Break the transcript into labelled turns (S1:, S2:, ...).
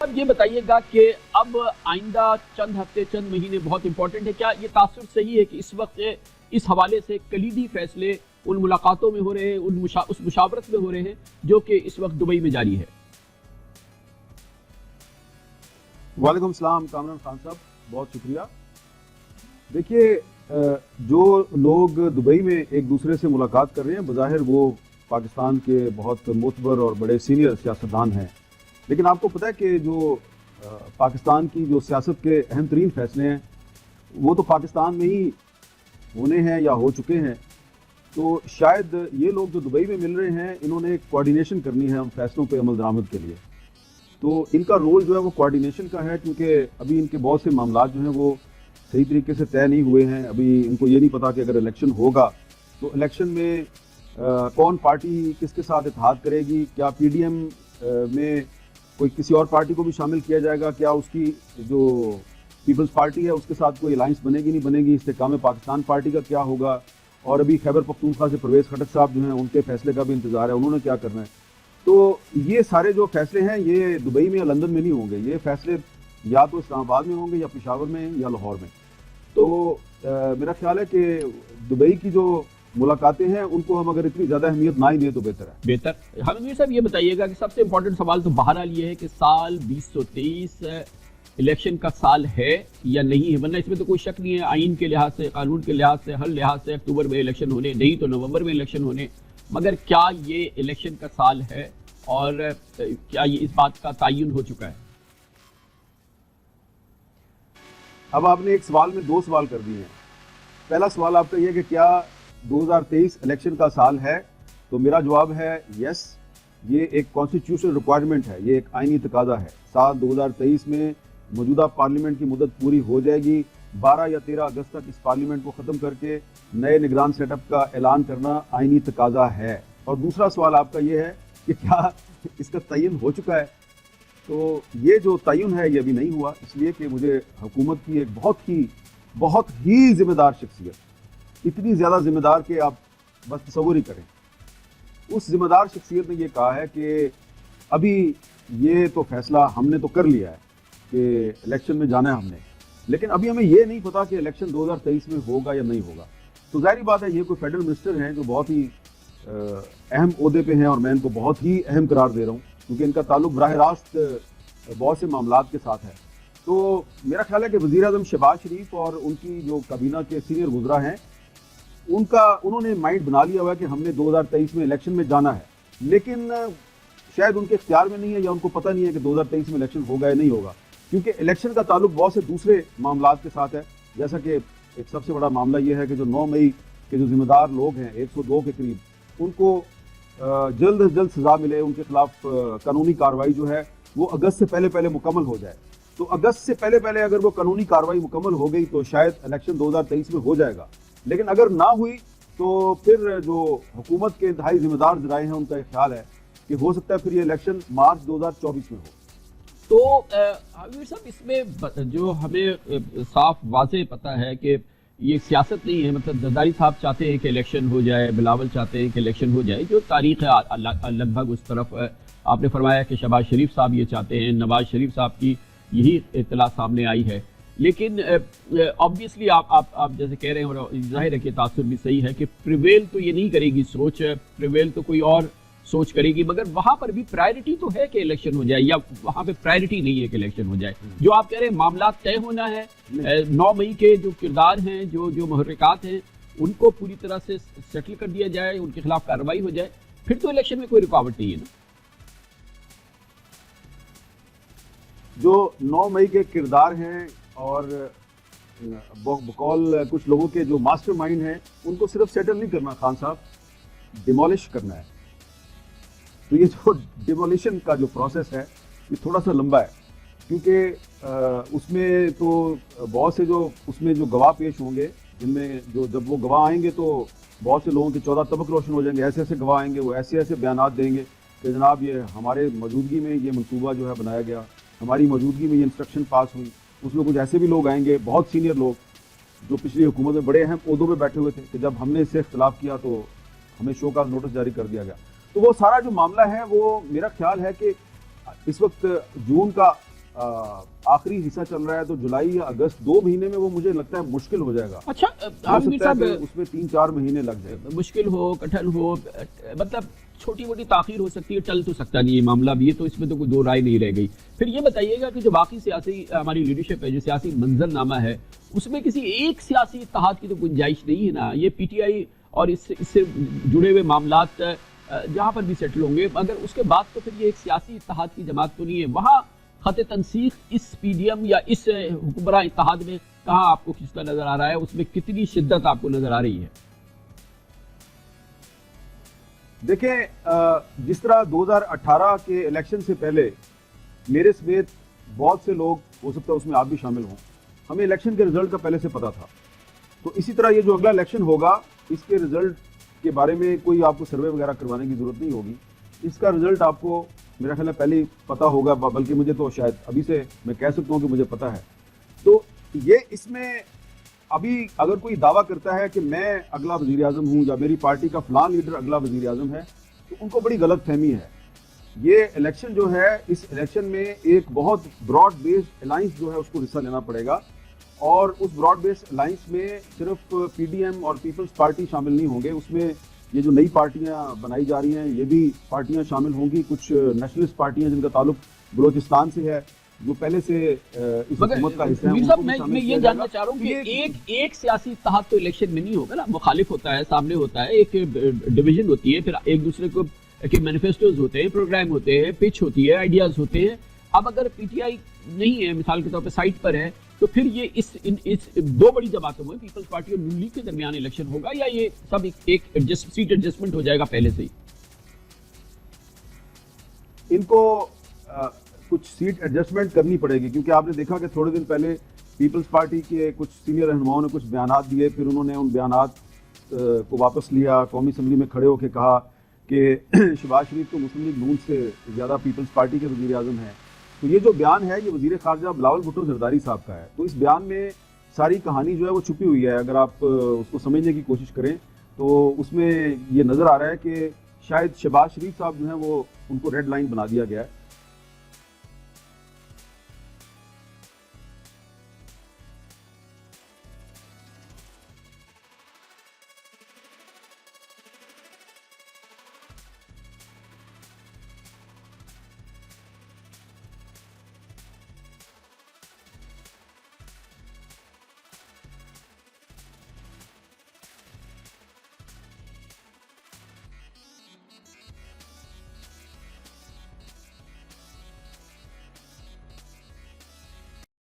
S1: اب یہ بتائیے گا کہ اب آئندہ چند ہفتے چند مہینے بہت امپورٹنٹ ہے، کیا یہ تاثر صحیح ہے کہ اس وقت اس حوالے سے کلیدی فیصلے ان ملاقاتوں میں ہو رہے ہیں، اس مشاورت میں ہو رہے ہیں جو کہ اس وقت دبئی میں جاری ہے؟
S2: وعلیکم السلام کامران خان صاحب، بہت شکریہ۔ دیکھیے، جو لوگ دبئی میں ایک دوسرے سے ملاقات کر رہے ہیں بظاہر وہ پاکستان کے بہت معتبر اور بڑے سینئر سیاستدان ہیں، لیکن آپ کو پتہ ہے کہ جو پاکستان کی جو سیاست کے اہم ترین فیصلے ہیں وہ تو پاکستان میں ہی ہونے ہیں یا ہو چکے ہیں، تو شاید یہ لوگ جو دبئی میں مل رہے ہیں انہوں نے کوارڈینیشن کرنی ہے ان فیصلوں پہ عمل درآمد کے لیے، تو ان کا رول جو ہے وہ کوارڈینیشن کا ہے، کیونکہ ابھی ان کے بہت سے معاملات جو ہیں وہ صحیح طریقے سے طے نہیں ہوئے ہیں۔ ابھی ان کو یہ نہیں پتا کہ اگر الیکشن ہوگا تو الیکشن میں کون پارٹی کس کے ساتھ اتحاد کرے گی، کیا پی ڈی ایم میں کوئی کسی اور پارٹی کو بھی شامل کیا جائے گا، کیا اس کی جو پیپلز پارٹی ہے اس کے ساتھ کوئی الائنس بنے گی نہیں بنے گی، استحکام پاکستان پارٹی کا کیا ہوگا، اور ابھی خیبر پختونخوا سے پرویز خٹک صاحب جو ہیں ان کے فیصلے کا بھی انتظار ہے، انہوں نے کیا کرنا ہے۔ تو یہ سارے جو فیصلے ہیں یہ دبئی میں یا لندن میں نہیں ہوں گے، یہ فیصلے یا تو اسلام آباد میں ہوں گے یا پشاور میں یا لاہور میں۔ تو میرا خیال ہے کہ دبئی کی جو ملاقاتیں ہیں ان کو ہم اگر اتنی زیادہ اہمیت نہ ہی دیں تو بہتر ہے۔
S1: بہتر۔ حامد صاحب یہ بتائیے گا کہ سب سے امپورٹنٹ سوال تو بہرحال یہ ہے کہ سال 2023 الیکشن کا سال ہے یا نہیں ہے، ورنہ اس میں تو کوئی شک نہیں ہے، آئین کے لحاظ سے، قانون کے لحاظ سے، ہر لحاظ سے اکتوبر میں الیکشن ہونے، نہیں تو نومبر میں الیکشن ہونے، مگر کیا یہ الیکشن کا سال ہے اور کیا یہ اس بات کا تعین ہو چکا ہے؟
S2: اب آپ نے ایک سوال میں دو سوال کر دیے ہیں۔ پہلا سوال آپ کا یہ کہ کیا 2023 الیکشن کا سال ہے، تو میرا جواب ہے یس، یہ ایک کانسٹیٹیوشنل ریکوائرمنٹ ہے، یہ ایک آئینی تقاضا ہے۔ سال 2023 میں موجودہ پارلیمنٹ کی مدت پوری ہو جائے گی، 12 یا 13 اگست تک اس پارلیمنٹ کو ختم کر کے نئے نگران سیٹ اپ کا اعلان کرنا آئینی تقاضا ہے۔ اور دوسرا سوال آپ کا یہ ہے کہ کیا اس کا تعین ہو چکا ہے، تو یہ جو تعین ہے یہ ابھی نہیں ہوا، اس لیے کہ مجھے حکومت کی ایک بہت ہی ذمہ دار شخصیت، اتنی زیادہ ذمہ دار کہ آپ بس تصور ہی کریں، اس ذمہ دار شخصیت نے یہ کہا ہے کہ ابھی یہ تو فیصلہ ہم نے تو کر لیا ہے کہ الیکشن میں جانا ہے ہم نے، لیکن ابھی ہمیں یہ نہیں پتا کہ الیکشن 2023 میں ہوگا یا نہیں ہوگا۔ تو ظاہری بات ہے یہ کوئی فیڈرل منسٹر ہیں جو بہت ہی اہم عہدے پہ ہیں، اور میں ان کو بہت ہی اہم قرار دے رہا ہوں کیونکہ ان کا تعلق براہ راست بہت سے معاملات کے ساتھ ہے۔ تو میرا خیال ہے کہ وزیر اعظم شہباز شریف اور ان کی جو کابینہ کے سینئر وزراء ہیں انہوں نے مائنڈ بنا لیا ہوا ہے کہ ہم نے 2023 میں الیکشن میں جانا ہے، لیکن شاید ان کے اختیار میں نہیں ہے یا ان کو پتہ نہیں ہے کہ 2023 میں الیکشن ہوگا یا نہیں ہوگا، کیونکہ الیکشن کا تعلق بہت سے دوسرے معاملات کے ساتھ ہے، جیسا کہ ایک سب سے بڑا معاملہ یہ ہے کہ جو 9 مئی کے جو ذمہ دار لوگ ہیں 102 کے قریب، ان کو جلد از جلد سزا ملے، ان کے خلاف قانونی کارروائی جو ہے وہ اگست سے پہلے مکمل ہو جائے۔ تو اگست سے پہلے اگر وہ قانونی کارروائی مکمل ہو گئی تو شاید الیکشن 2023 میں ہو جائے گا، لیکن اگر نہ ہوئی تو پھر جو حکومت کے انتہائی ذمہ دار ذرائع ہیں ان کا یہ خیال ہے کہ ہو سکتا ہے پھر یہ الیکشن مارچ 2024 میں ہو۔
S1: تو حامد صاحب اس میں جو ہمیں صاف واضح پتہ ہے کہ یہ سیاست نہیں ہے، مطلب زرداری صاحب چاہتے ہیں کہ الیکشن ہو جائے، بلاول چاہتے ہیں کہ الیکشن ہو جائے، جو تاریخ ہے لگ بھگ اس طرف آپ نے فرمایا کہ شہباز شریف صاحب یہ چاہتے ہیں، نواز شریف صاحب کی یہی اطلاع سامنے آئی ہے، لیکن آبویسلی آپ جیسے کہہ رہے ہیں اور ظاہر ہے کہ تاثر بھی صحیح ہے کہ پریویل تو یہ نہیں کرے گی سوچ، پریویل تو کوئی اور سوچ کرے گی، مگر وہاں پر بھی پرائرٹی تو ہے کہ الیکشن ہو جائے، یا وہاں پہ پرائرٹی نہیں ہے کہ الیکشن ہو جائے؟ جو آپ کہہ رہے ہیں معاملات طے ہونا ہے، 9 مئی کے جو کردار ہیں، جو محرکات ہیں، ان کو پوری طرح سے سیٹل کر دیا جائے، ان کے خلاف کارروائی ہو جائے، پھر تو الیکشن میں کوئی رکاوٹ نہیں ہے نا۔
S2: جو 9 مئی کے کردار ہیں اور بقول کچھ لوگوں کے جو ماسٹر مائنڈ ہیں، ان کو صرف سیٹل نہیں کرنا خان صاحب، ڈیمولش کرنا ہے۔ تو یہ جو ڈیمولیشن کا جو پروسیس ہے یہ تھوڑا سا لمبا ہے، کیونکہ اس میں تو بہت سے جو اس میں جو گواہ پیش ہوں گے، جن میں جب وہ گواہ آئیں گے تو بہت سے لوگوں کے 14 طبق روشن ہو جائیں گے، ایسے گواہ آئیں گے، وہ ایسے بیانات دیں گے کہ جناب یہ ہمارے موجودگی میں یہ منصوبہ جو ہے بنایا گیا، ہماری موجودگی میں یہ انسٹرکشن پاس ہوئی۔ اس میں کچھ ایسے بھی لوگ آئیں گے، بہت سینئر لوگ جو پچھلی حکومت میں بڑے اہم عہدوں پہ بیٹھے ہوئے تھے، کہ جب ہم نے اس سے اختلاف کیا تو ہمیں شو کاز نوٹس جاری کر دیا گیا۔ تو وہ سارا جو معاملہ ہے وہ میرا خیال ہے کہ اس وقت جون کا آخری حصہ چل رہا ہے تو جولائی یا اگست 2 مہینے میں وہ مجھے لگتا ہے مشکل ہو جائے گا.
S1: اچھا
S2: ہو سکتا ہے کہ اس میں 3-4 مہینے لگ جائے.
S1: مشکل ہو کٹھن ہو مطلب چھوٹی موٹی تاخیر ہو سکتی ہے, ٹل تو سکتا نہیں یہ معاملہ بھی ہے, تو اس میں تو کوئی دو رائے نہیں رہ گئی. پھر یہ بتائیے گا کہ جو باقی سیاسی ہماری لیڈرشپ ہے, جو سیاسی منظر نامہ ہے, اس میں کسی ایک سیاسی اتحاد کی تو گنجائش نہیں ہے نا. یہ پی ٹی آئی اور اس سے جڑے ہوئے معاملات جہاں پر بھی سیٹل ہوں گے, مگر اس کے بعد تو پھر یہ ایک سیاسی اتحاد کی جماعت تو نہیں ہے. وہاں خط تنسیق اس پی ڈی ایم یا اس حکمراں اتحاد میں کہاں آپ کو کھنچتا نظر آ رہا ہے, اس میں کتنی شدت آپ کو نظر آ رہی ہے؟
S2: دیکھیں جس طرح 2018 کے الیکشن سے پہلے میرے سمیت بہت سے لوگ, ہو سکتا ہے اس میں آپ بھی شامل ہوں, ہمیں الیکشن کے رزلٹ کا پہلے سے پتا تھا. تو اسی طرح یہ جو اگلا الیکشن ہوگا اس کے رزلٹ کے بارے میں کوئی آپ کو سروے وغیرہ کروانے کی ضرورت نہیں ہوگی. اس کا رزلٹ آپ کو میرا خیال ہے پہلے ہی پتا ہوگا, بلکہ مجھے تو شاید ابھی سے میں کہہ سکتا ہوں کہ مجھے پتا ہے. تو یہ اس میں ابھی اگر کوئی دعویٰ کرتا ہے کہ میں اگلا وزیر اعظم ہوں یا میری پارٹی کا فلاں لیڈر اگلا وزیر اعظم ہے, تو ان کو بڑی غلط فہمی ہے. یہ الیکشن جو ہے, اس الیکشن میں ایک بہت براڈ بیسڈ الائنس جو ہے اس کو حصہ لینا پڑے گا, اور اس براڈ بیسڈ الائنس میں صرف پی ڈی ایم اور پیپلز پارٹی شامل نہیں ہوں گے. اس میں یہ جو نئی پارٹیاں بنائی جا رہی ہیں یہ بھی پارٹیاں شامل ہوں گی. کچھ نیشنلسٹ پارٹیاں جن کا تعلق بلوچستان سے ہے, جو پہلے سے اس حکومت کا حصہ ہے.
S1: میں یہ جاننا چاہ رہا ہوں کہ ایک سیاسی اتحاد تو الیکشن میں نہیں ہوگا نا, مخالف ہوتا ہے, سامنے ہوتا ہے, ایک ڈویژن ہوتی ہے, پھر ایک دوسرے کو کے مینیفیسٹوز ہوتے ہیں, پروگرام ہوتے ہیں, پچ ہوتی ہے, آئیڈیاز ہوتے ہیں. اب اگر پی ٹی آئی نہیں ہے مثال کے طور پہ سائٹ پر ہے, تو پھر یہ اس دو بڑی جماعتوں میں پیپلز پارٹی اور نون لیگ کے درمیان الیکشن ہوگا, یا یہ سب ایک سیٹ ایڈجسٹمنٹ ہو جائے گا پہلے سے ہی؟
S2: ان کو کچھ سیٹ ایڈجسٹمنٹ کرنی پڑے گی, کیونکہ آپ نے دیکھا کہ تھوڑے دن پہلے پیپلز پارٹی کے کچھ سینئر رہنماؤں نے کچھ بیانات دیے, پھر انہوں نے ان بیانات کو واپس لیا, قومی اسمبلی میں کھڑے ہو کے کہا کہ شہباز شریف تو مسلم لیگ نون سے زیادہ پیپلز پارٹی کے وزیر اعظم ہیں. تو یہ جو بیان ہے یہ وزیر خارجہ بلاول بھٹو زرداری صاحب کا ہے. تو اس بیان میں ساری کہانی جو ہے وہ چھپی ہوئی ہے. اگر آپ اس کو سمجھنے کی کوشش کریں تو اس میں یہ نظر آ رہا ہے کہ شاید شہباز شریف صاحب جو ہیں وہ ان کو ریڈ لائن بنا دیا گیا ہے.